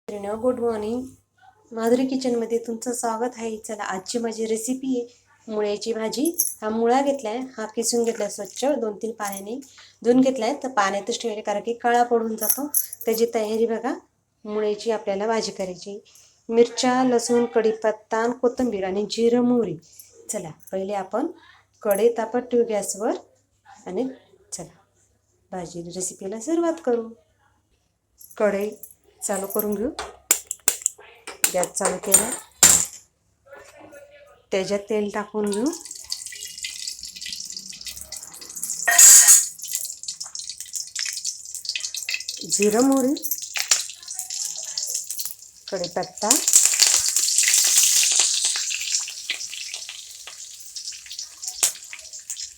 Good morning. Madhuri किचनमध्ये तुमचं स्वागत आहे. चला, आजची माझी रेसिपी आहे मुळ्याची भाजी. हा मुळा घेतला आहे, हा किसून घेतला स्वच्छ 2-3 पाण्याने धुवून घेतला आहे. तर पाण्यातच ठेवले कारण की काळा पडून जातो. त्याची तयारी बघा. मुळ्याची आपल्याला भाजी करायची. मिरच्या, लसूण, कढीपत्ता, कोथिंबीर आणि जिरं, मोहरी. चला, पहिले आपण कढई तापत ठेवू गॅसवर आणि चला भाजी रेसिपीला सुरुवात करू. कढई चालू करून घेऊ. गॅस चालू केला, त्याच्यात तेल टाकून घेऊ. जिरं, मोहरी, कढीपत्ता,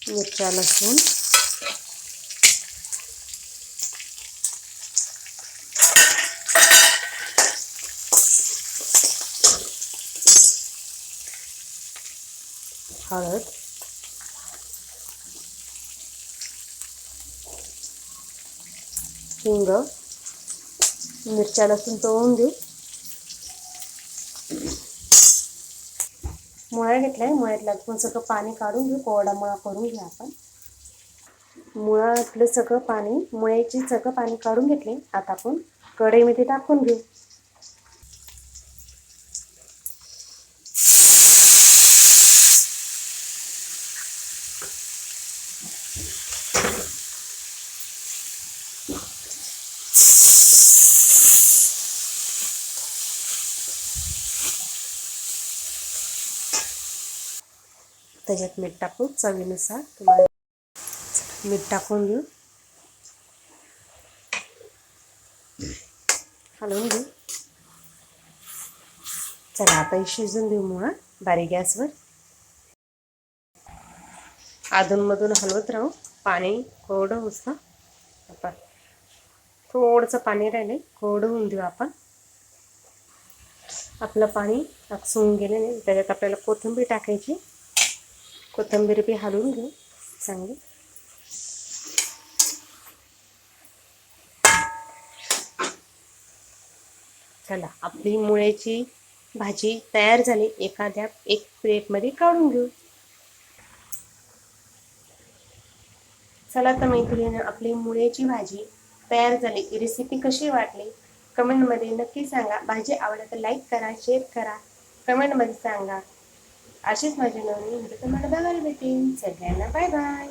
मिरच्या, लसूण, हळद, हिंग, मिरच्या, लसूण तळून घेऊ. मुळा घेतलाय, मुळ्यातलं सगळं पाणी काढून घेऊ. कोरडा मुळा करून घ्या आपण. मुळातलं सगळं पाणी, मुळ्याची सगळं पाणी काढून घेतले. आता आपण कढईमध्ये टाकून घेऊ. त्याच्यात मीठ टाकू चवीनुसार. तुम्हाला मीठ टाकून घेऊ, हलवून घेऊ. चला, आता शिजून देऊ मुळा बारीक गॅसवर. अधूनमधून हलवत राहू. पाणी कोरडं होतं. आपण थोडंसं पाणी राहिले, कोरडं होऊन देऊ आपण. आपलं पाणी आकसून गेले नाही. त्याच्यात आपल्याला कोथिंबीर टाकायची. कोथिंबीर बी हलवून घेऊ चांगली. चला, आपली मुळ्याची भाजी तयार झाली. एक प्लेटमध्ये काढून घेऊ. चला तर मैत्रिणींनो, आपली मुळ्याची भाजी तयार झाली. रेसिपी कशी वाटली कमेंटमध्ये नक्की सांगा. भाजी आवडली तर लाईक करा, शेअर करा, कमेंटमध्ये सांगा. अशीच माझी नवीन व्हिडिओ तुम्हाला बघायला भेटेल. सगळ्यांना बाय बाय.